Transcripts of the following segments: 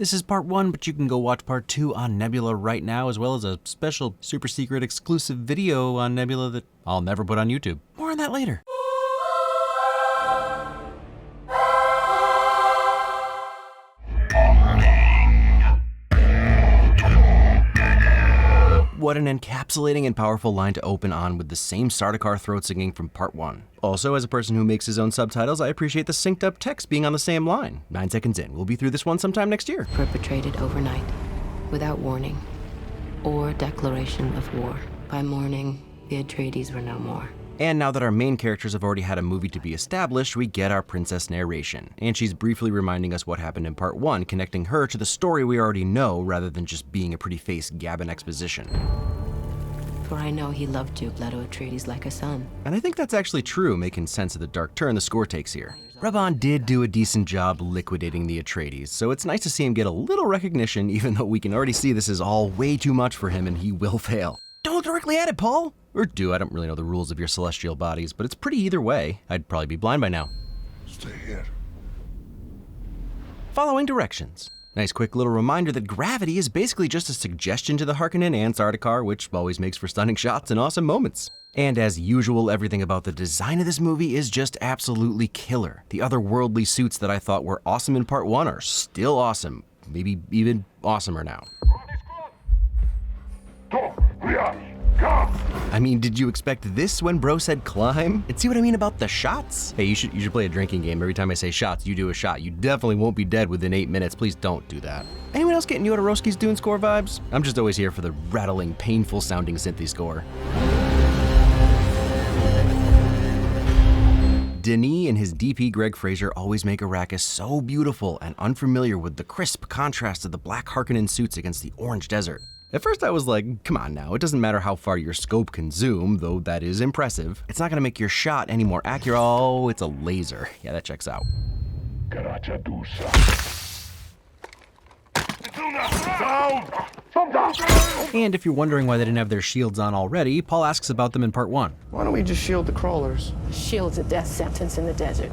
This is part 1, but you can go watch part 2 on Nebula right now, as well as a special super secret exclusive video on Nebula that I'll never put on YouTube. More on that later. What an encapsulating and powerful line to open on with the same Sardaukar throat singing from part 1. Also, as a person who makes his own subtitles, I appreciate the synced up text being on the same line. 9 seconds in, we'll be through this one sometime next year. Perpetrated overnight, without warning or declaration of war. By morning, the Atreides were no more. And now that our main characters have already had a movie to be established, we get our princess narration. And she's briefly reminding us what happened in part 1, connecting her to the story we already know rather than just being a pretty face gabbing exposition. For I know he loved Duke Leto Atreides like a son. And I think that's actually true, making sense of the dark turn the score takes here. Rabban did do a decent job liquidating the Atreides, so it's nice to see him get a little recognition, even though we can already see this is all way too much for him and he will fail. Don't look directly at it, Paul! Or do, I don't really know the rules of your celestial bodies, but it's pretty either way. I'd probably be blind by now. Stay here. Following directions. Nice quick little reminder that gravity is basically just a suggestion to the Harkonnen and Sardaukar, which always makes for stunning shots and awesome moments. And as usual, everything about the design of this movie is just absolutely killer. The otherworldly suits that I thought were awesome in part 1 are still awesome, maybe even awesomer now. I mean, did you expect this when bro said climb? And see what I mean about the shots? Hey, you should play a drinking game. Every time I say shots, you do a shot. You definitely won't be dead within 8 minutes. Please don't do that. Anyone else getting Jodorowsky's Dune score vibes? I'm just always here for the rattling, painful sounding synthy score. Denis and his DP Greg Fraser always make Arrakis so beautiful and unfamiliar with the crisp contrast of the black Harkonnen suits against the orange desert. At first I was like, come on now, it doesn't matter how far your scope can zoom, though that is impressive. It's not gonna make your shot any more accurate. Oh, it's a laser. Yeah, that checks out. And if you're wondering why they didn't have their shields on already, Paul asks about them in part 1. Why don't we just shield the crawlers? Shield's a death sentence in the desert.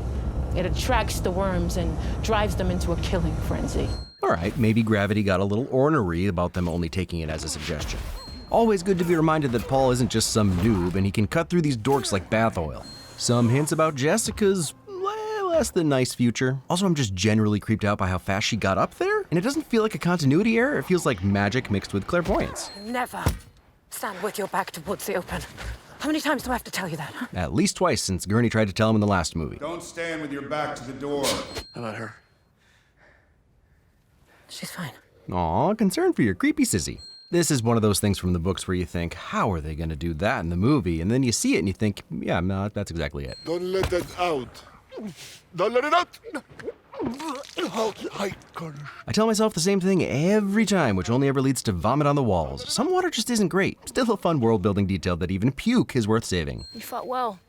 It attracts the worms and drives them into a killing frenzy. Alright, maybe gravity got a little ornery about them only taking it as a suggestion. Always good to be reminded that Paul isn't just some noob and he can cut through these dorks like bath oil. Some hints about Jessica's less than nice future. Also, I'm just generally creeped out by how fast she got up there, and it doesn't feel like a continuity error, it feels like magic mixed with clairvoyance. Never stand with your back towards the open. How many times do I have to tell you that? Huh? At least twice since Gurney tried to tell him in the last movie. Don't stand with your back to the door. How about her? She's fine. Aw, concern for your creepy sissy. This is one of those things from the books where you think, how are they gonna do that in the movie? And then you see it and you think, yeah, no, that's exactly it. Don't let that out. Don't let it out. I tell myself the same thing every time, which only ever leads to vomit on the walls. Some water just isn't great. Still a fun world-building detail that even puke is worth saving. You fought well.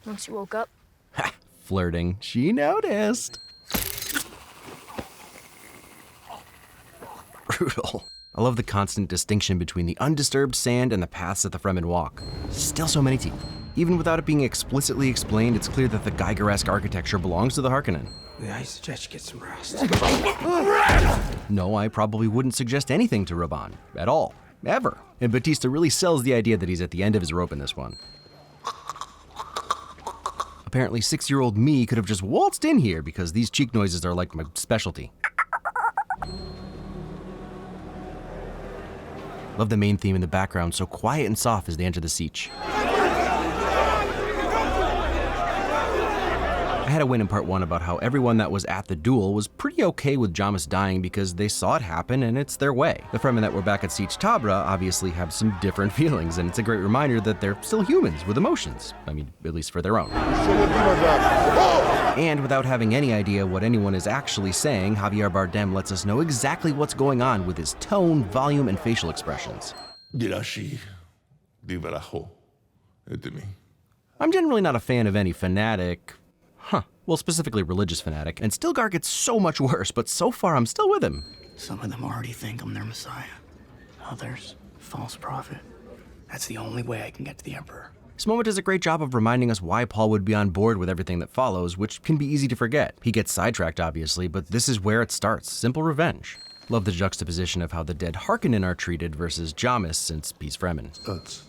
Once you woke up. Ha! Flirting. She noticed. Brutal. I love the constant distinction between the undisturbed sand and the paths that the Fremen walk. Still so many teeth. Even without it being explicitly explained, it's clear that the Geiger-esque architecture belongs to the Harkonnen. Yeah, I suggest you get some rest. No, I probably wouldn't suggest anything to Rabban. At all. Ever. And Bautista really sells the idea that he's at the end of his rope in this one. Apparently 6-year-old me could have just waltzed in here because these cheek noises are like my specialty. Love the main theme in the background, so quiet and soft as they enter the siege. I had a win in part 1 about how everyone that was at the duel was pretty okay with Jamis dying because they saw it happen and it's their way. The Fremen that were back at Siege Tabra obviously have some different feelings, and it's a great reminder that they're still humans with emotions. I mean, at least for their own. And without having any idea what anyone is actually saying, Javier Bardem lets us know exactly what's going on with his tone, volume, and facial expressions. I'm generally not a fan of any fanatic. Well, specifically religious fanatic, and Stilgar gets so much worse, but so far I'm still with him. Some of them already think I'm their messiah. Others, false prophet. That's the only way I can get to the Emperor. This moment does a great job of reminding us why Paul would be on board with everything that follows, which can be easy to forget. He gets sidetracked, obviously, but this is where it starts. Simple revenge. Love the juxtaposition of how the dead Harkonnen are treated versus Jamis, since he's Fremen. That's...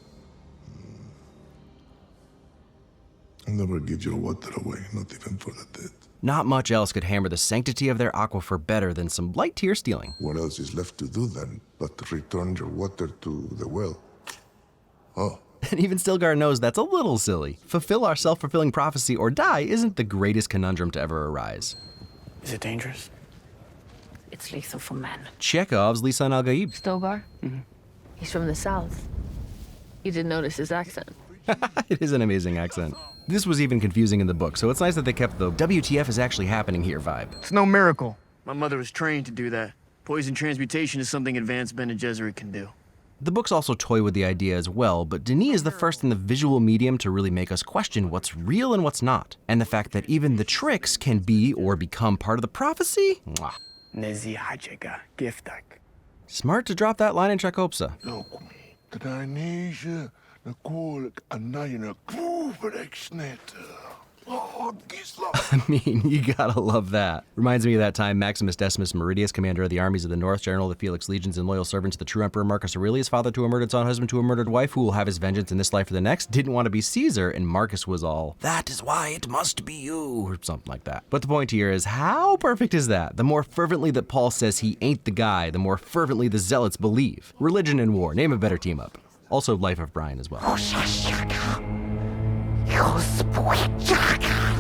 I'll never give your water away, not even for the dead. Not much else could hammer the sanctity of their aquifer better than some light tear stealing. What else is left to do then but to return your water to the well? Oh. And even Stilgar knows that's a little silly. Fulfill our self-fulfilling prophecy or die isn't the greatest conundrum to ever arise. Is it dangerous? It's lethal for men. Chekhov's Lisan al-Gaib. Stilgar? He's from the south. You didn't notice his accent. It is an amazing accent. This was even confusing in the book, so it's nice that they kept the WTF is actually happening here vibe. It's no miracle. My mother was trained to do that. Poison transmutation is something advanced Bene Gesserit can do. The books also toy with the idea as well, but Denis is the first in the visual medium to really make us question what's real and what's not. And the fact that even the tricks can be or become part of the prophecy? Mwah. Nezi hajega giftak. Smart to drop that line in Chekhovsa. I mean, you gotta love that. Reminds me of that time Maximus Decimus Meridius, commander of the armies of the North, general of the Felix legions, and loyal servant to the true emperor Marcus Aurelius, father to a murdered son, husband to a murdered wife, who will have his vengeance in this life or the next, didn't want to be Caesar, and Marcus was all, "That is why it must be you," or something like that. But the point here is, how perfect is that? The more fervently that Paul says he ain't the guy, the more fervently the zealots believe. Religion and war, name a better team up. Also, Life of Brian as well.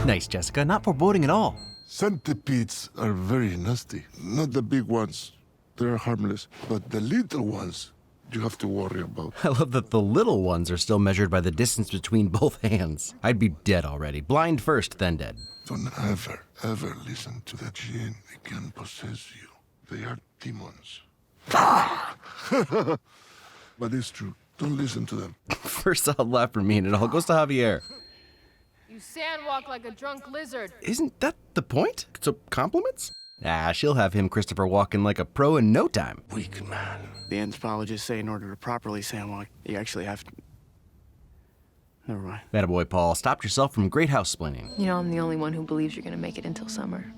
Nice, Jessica. Not foreboding at all. Centipedes are very nasty. Not the big ones. They're harmless. But the little ones, you have to worry about. I love that the little ones are still measured by the distance between both hands. I'd be dead already. Blind first, then dead. Don't ever listen to the jinn. They can possess you. They are demons. But it's true. Don't listen to them. First I'll laugh for me, and it all goes to Javier. You sandwalk like a drunk lizard. Isn't that the point? So, compliments? Ah, she'll have him Christopher walking like a pro in no time. Weak man. The anthropologists say in order to properly sandwalk, you actually have to... Never mind. Attaboy, Paul. Stopped yourself from great house splaining. You know, I'm the only one who believes you're gonna make it until summer.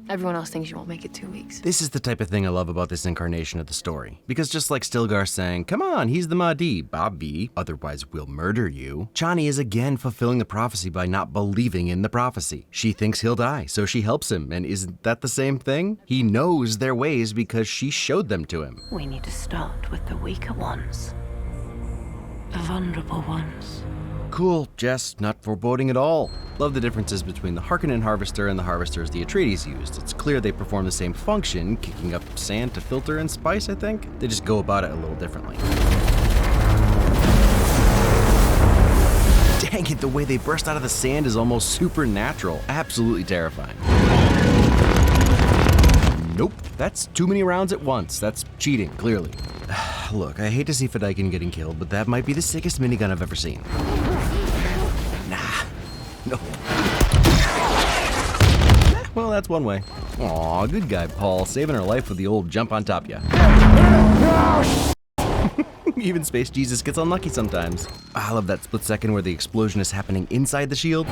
Everyone else thinks you won't make it 2 weeks. This is the type of thing I love about this incarnation of the story. Because just like Stilgar saying, "Come on, he's the Mahdi, Bobby, otherwise we'll murder you," Chani is again fulfilling the prophecy by not believing in the prophecy. She thinks he'll die, so she helps him, and isn't that the same thing? He knows their ways because she showed them to him. We need to start with the weaker ones. The vulnerable ones. Cool, Jess, not foreboding at all. Love the differences between the Harkonnen harvester and the harvesters the Atreides used. It's clear they perform the same function, kicking up sand to filter and spice, I think. They just go about it a little differently. Dang it, the way they burst out of the sand is almost supernatural. Absolutely terrifying. Nope, that's too many rounds at once. That's cheating, clearly. Look, I hate to see Fedaykin getting killed, but that might be the sickest minigun I've ever seen. Nah, no. Well, that's one way. Aw, good guy, Paul, saving her life with the old jump on top ya. Even Space Jesus gets unlucky sometimes. I love that split second where the explosion is happening inside the shield.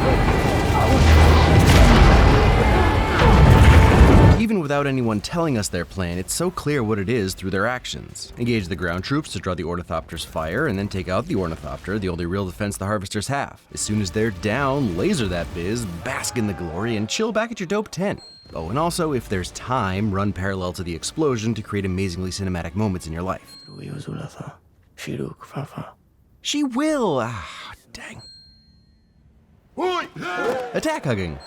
Even without anyone telling us their plan, it's so clear what it is through their actions. Engage the ground troops to draw the Ornithopter's fire, and then take out the Ornithopter, the only real defense the Harvesters have. As soon as they're down, laser that biz, bask in the glory, and chill back at your dope tent. Oh, and also, if there's time, run parallel to the explosion to create amazingly cinematic moments in your life. She will! Ah, dang. Attack hugging.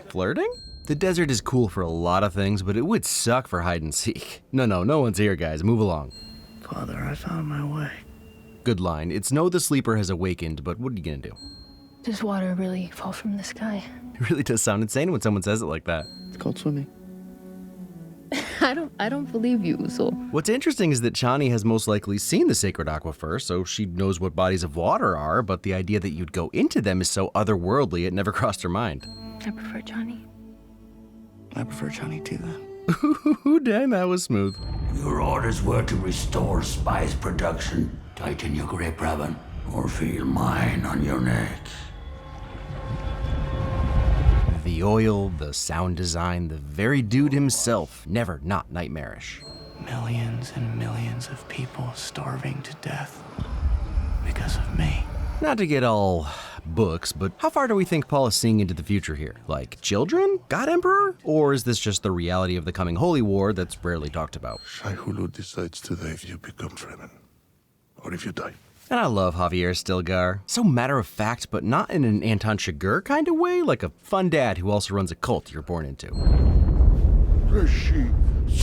Flirting? The desert is cool for a lot of things, but it would suck for hide and seek. No one's here, guys. Move along. Father, I found my way. Good line. It's no the sleeper has awakened, but what are you gonna do? Does water really fall from the sky? It really does sound insane when someone says it like that. It's called swimming. I don't believe you, Usul. What's interesting is that Chani has most likely seen the sacred aquifer, so she knows what bodies of water are, but the idea that you'd go into them is so otherworldly it never crossed her mind. I prefer Johnny. I prefer Johnny too, then. Ooh, dang, that was smooth. Your orders were to restore spice production, tighten your grip, Raven. or feel mine on your neck. The oil, the sound design, the very dude himself, never not nightmarish. Millions and millions of people starving to death because of me. Not to get all books, but how far do we think Paul is seeing into the future here? Like children? God Emperor? Or is this just the reality of the coming Holy War that's rarely talked about? Shai Hulud decides today if you become Fremen or if you die. And I love Javier Stilgar. So matter of fact, but not in an Anton Chigurh kind of way, like a fun dad who also runs a cult you're born into.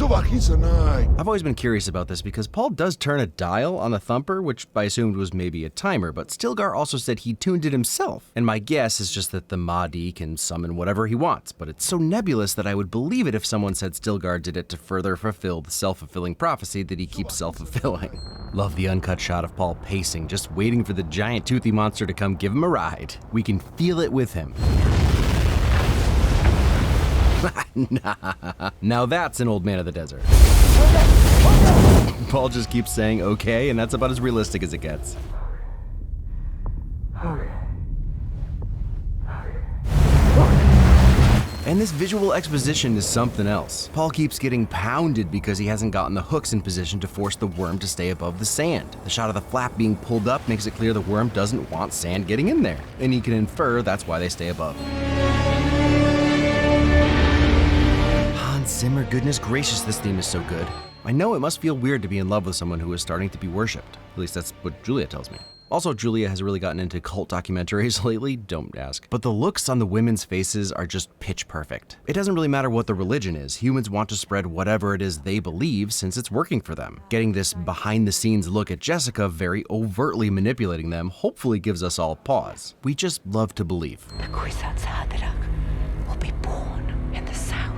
I've always been curious about this because Paul does turn a dial on the thumper, which I assumed was maybe a timer, but Stilgar also said he tuned it himself. And my guess is just that the Mahdi can summon whatever he wants, but it's so nebulous that I would believe it if someone said Stilgar did it to further fulfill the self-fulfilling prophecy that he keeps self-fulfilling. Love the uncut shot of Paul pacing, just waiting for the giant toothy monster to come give him a ride. We can feel it with him. Nah. Now that's an old man of the desert. Paul just keeps saying okay, and that's about as realistic as it gets. And this visual exposition is something else. Paul keeps getting pounded because he hasn't gotten the hooks in position to force the worm to stay above the sand. The shot of the flap being pulled up makes it clear the worm doesn't want sand getting in there, and he can infer that's why they stay above. Zimmer, goodness gracious, this theme is so good. I know it must feel weird to be in love with someone who is starting to be worshipped. At least that's what Julia tells me. Also, Julia has really gotten into cult documentaries lately, don't ask. But the looks on the women's faces are just pitch perfect. It doesn't really matter what the religion is. Humans want to spread whatever it is they believe since it's working for them. Getting this behind-the-scenes look at Jessica very overtly manipulating them hopefully gives us all pause. We just love to believe. Will be born in the south.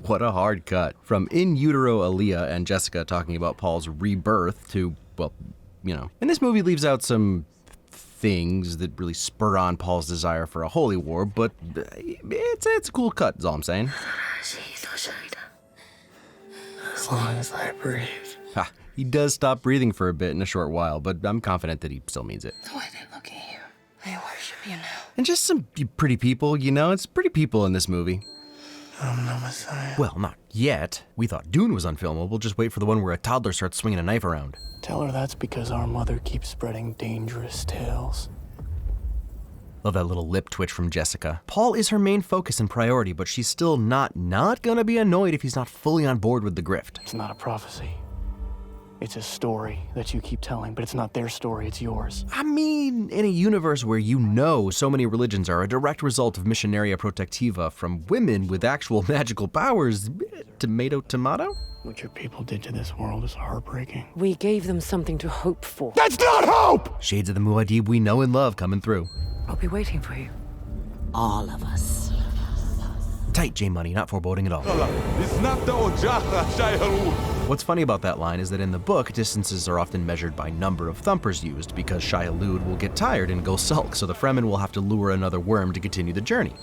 What a hard cut. From in utero Aaliyah and Jessica talking about Paul's rebirth to, well, you know. And this movie leaves out some things that really spur on Paul's desire for a holy war, but it's a cool cut, is all I'm saying. As long as I breathe. Ha, he does stop breathing for a bit in a short while, but I'm confident that he still means it. The way they look at you, I worship you now. And just some pretty people, you know, it's pretty people in this movie. I'm the Messiah. Well, not yet. We thought Dune was unfilmable, just wait for the one where a toddler starts swinging a knife around. Tell her that's because our mother keeps spreading dangerous tales. Love that little lip twitch from Jessica. Paul is her main focus and priority, but she's still not gonna be annoyed if he's not fully on board with the grift. It's not a prophecy. It's a story that you keep telling, but it's not their story, it's yours. I mean, in a universe where you know so many religions are a direct result of missionaria protectiva from women with actual magical powers, tomato, tomato? What your people did to this world is heartbreaking. We gave them something to hope for. That's not hope! Shades of the Muad'Dib we know and love coming through. I'll be waiting for you. All of us. Tight, J-Money, not foreboding at all. It's not the Ojacha, Shai Hulud. What's funny about that line is that in the book, distances are often measured by number of thumpers used because Shai Hulud will get tired and go sulk, so the Fremen will have to lure another worm to continue the journey.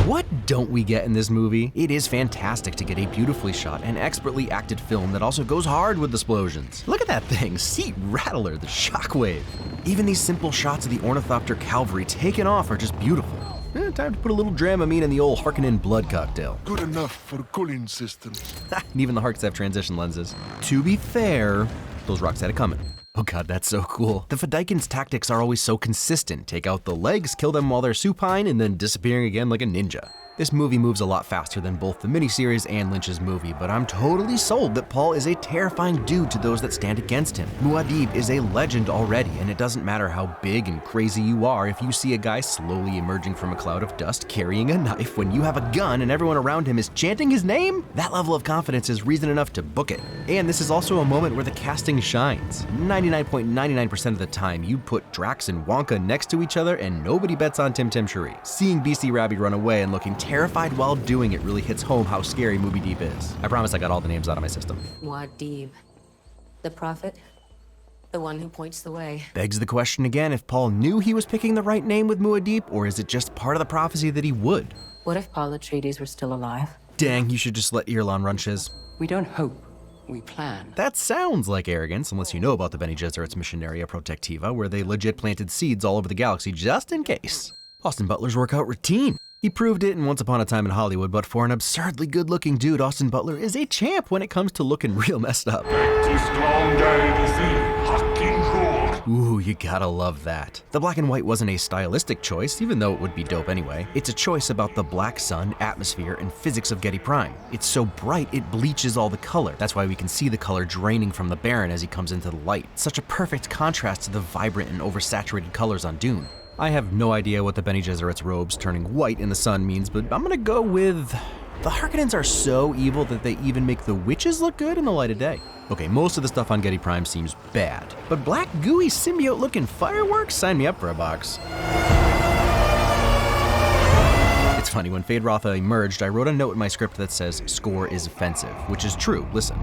What don't we get in this movie? It is fantastic to get a beautifully shot and expertly acted film that also goes hard with explosions. Look at that thing, seat rattler, the shockwave. Even these simple shots of the Ornithopter cavalry taking off are just beautiful. Time to put a little Dramamine in the old Harkonnen blood cocktail. Good enough for cooling systems. And even the Harks have transition lenses. To be fair, those rocks had it coming. Oh god, that's so cool. The Fedaykin's tactics are always so consistent. Take out the legs, kill them while they're supine, and then disappearing again like a ninja. This movie moves a lot faster than both the miniseries and Lynch's movie, but I'm totally sold that Paul is a terrifying dude to those that stand against him. Muad'Dib is a legend already, and it doesn't matter how big and crazy you are if you see a guy slowly emerging from a cloud of dust carrying a knife when you have a gun and everyone around him is chanting his name. That level of confidence is reason enough to book it. And this is also a moment where the casting shines. 99.99% of the time, you put Drax and Wonka next to each other and nobody bets on Tim Shuri. Seeing BC Rabbit run away and looking terrified while doing it really hits home how scary Muad'Dib is. I promise I got all the names out of my system. Muad'Dib, the prophet, the one who points the way. Begs the question again if Paul knew he was picking the right name with Muad'Dib, or is it just part of the prophecy that he would? What if Paul Atreides were still alive? Dang, you should just let Irulan run shiz. We don't hope. We plan. That sounds like arrogance, unless you know about the Bene Gesserit's Missionaria Protectiva, where they legit planted seeds all over the galaxy just in case. Austin Butler's workout routine. He proved it in Once Upon a Time in Hollywood, but for an absurdly good-looking dude, Austin Butler is a champ when it comes to looking real messed up. Ooh, you gotta love that. The black and white wasn't a stylistic choice, even though it would be dope anyway. It's a choice about the black sun, atmosphere, and physics of Getty Prime. It's so bright, it bleaches all the color. That's why we can see the color draining from the Baron as he comes into the light. Such a perfect contrast to the vibrant and oversaturated colors on Dune. I have no idea what the Bene Gesserit's robes turning white in the sun means, but I'm gonna go with... The Harkonnens are so evil that they even make the witches look good in the light of day. Okay, most of the stuff on Getty Prime seems bad, but black gooey symbiote-looking fireworks? Sign me up for a box. It's funny, when Fade Rotha emerged, I wrote a note in my script that says, "Score is offensive," which is true, listen.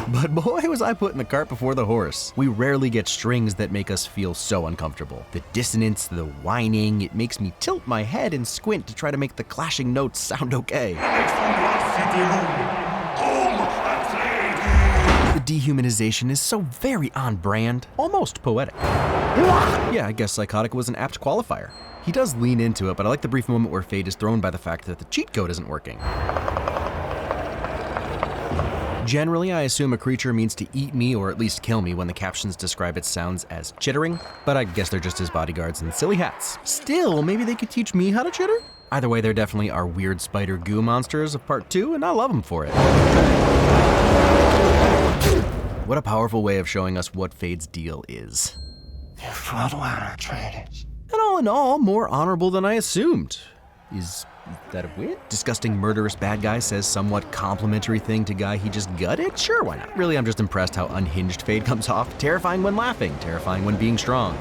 But boy, was I putting the cart before the horse. We rarely get strings that make us feel so uncomfortable. The dissonance, the whining, it makes me tilt my head and squint to try to make the clashing notes sound okay. The dehumanization is so very on brand, almost poetic. Yeah, I guess psychotic was an apt qualifier. He does lean into it, but I like the brief moment where Fade is thrown by the fact that the cheat code isn't working. Generally, I assume a creature means to eat me or at least kill me when the captions describe its sounds as chittering, but I guess they're just his bodyguards in silly hats. Still, maybe they could teach me how to chitter? Either way, there definitely are weird spider goo monsters of Part 2, and I love them for it. What a powerful way of showing us what Fade's deal is. And all in all, more honorable than I assumed. Is that a win? Disgusting murderous bad guy says somewhat complimentary thing to guy he just gutted? Sure, why not? Really, I'm just impressed how unhinged Fade comes off. Terrifying when laughing, terrifying when being strong.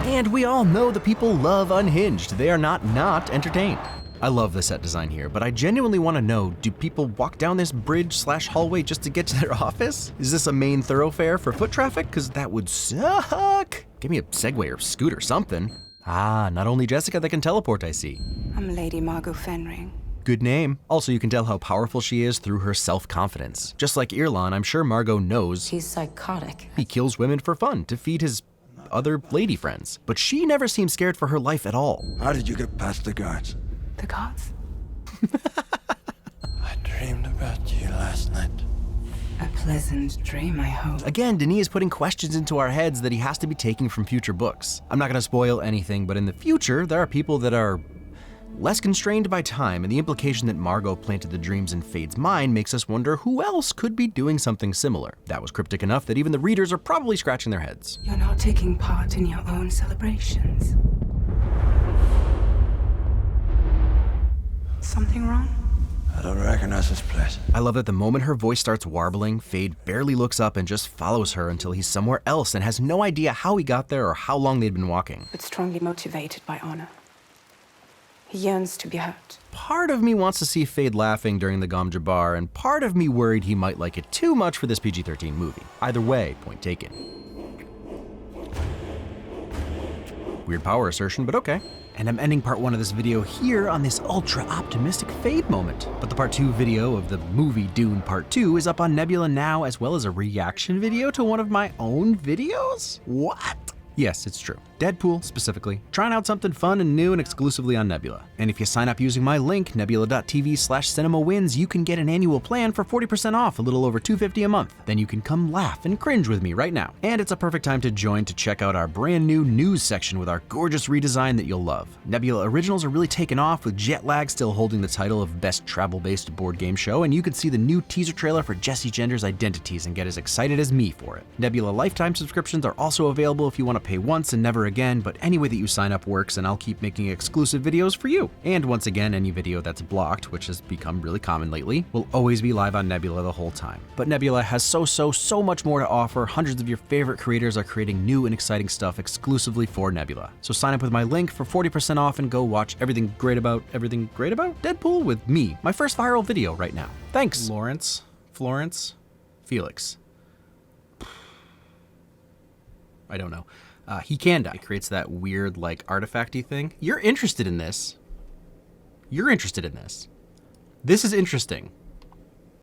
And we all know the people love Unhinged. They are not entertained. I love the set design here, but I genuinely want to know, do people walk down this bridge/hallway just to get to their office? Is this a main thoroughfare for foot traffic? Because that would suck. Give me a Segway or scooter, something. Ah, not only Jessica that can teleport, I see. I'm Lady Margot Fenring. Good name. Also, you can tell how powerful she is through her self-confidence. Just like Irlon, I'm sure Margot knows He's psychotic. he kills women for fun, to feed his other lady friends. But she never seems scared for her life at all. How did you get past the guards? The gods? I dreamed about you last night. A pleasant dream, I hope. Again, Denis is putting questions into our heads that he has to be taking from future books. I'm not going to spoil anything, but in the future, there are people that are less constrained by time, and the implication that Margot planted the dreams in Fade's mind makes us wonder who else could be doing something similar. That was cryptic enough that even the readers are probably scratching their heads. You're not taking part in your own celebrations. Something wrong? I don't recognize this place. I love that the moment her voice starts warbling, Fade barely looks up and just follows her until he's somewhere else and has no idea how he got there or how long they'd been walking. But strongly motivated by honor. He yearns to be hurt. Part of me wants to see Fade laughing during the Gom Jabbar, and part of me worried he might like it too much for this PG-13 movie. Either way, point taken. Weird power assertion, but okay. And I'm ending part 1 of this video here on this ultra-optimistic Fade moment. But the part 2 video of the movie Dune Part 2 is up on Nebula now, as well as a reaction video to one of my own videos? What? Yes, it's true. Deadpool, specifically, trying out something fun and new and exclusively on Nebula. And if you sign up using my link, nebula.tv/CinemaWins, you can get an annual plan for 40% off, a little over $250 a month. Then you can come laugh and cringe with me right now. And it's a perfect time to join to check out our brand new news section with our gorgeous redesign that you'll love. Nebula Originals are really taking off, with Jetlag still holding the title of Best Travel-Based Board Game Show, and you can see the new teaser trailer for Jesse Gender's Identities and get as excited as me for it. Nebula Lifetime subscriptions are also available if you want to pay once and never again, but any way that you sign up works, and I'll keep making exclusive videos for you. And once again, any video that's blocked, which has become really common lately, will always be live on Nebula the whole time. But Nebula has so much more to offer. Hundreds of your favorite creators are creating new and exciting stuff exclusively for Nebula. So sign up with my link for 40% off and go watch everything great about Deadpool with me, my first viral video right now. Thanks, Lawrence, Florence, Felix. I don't know. He can die. It creates that weird, like, artifacty thing. You're interested in this. You're interested in this. This is interesting.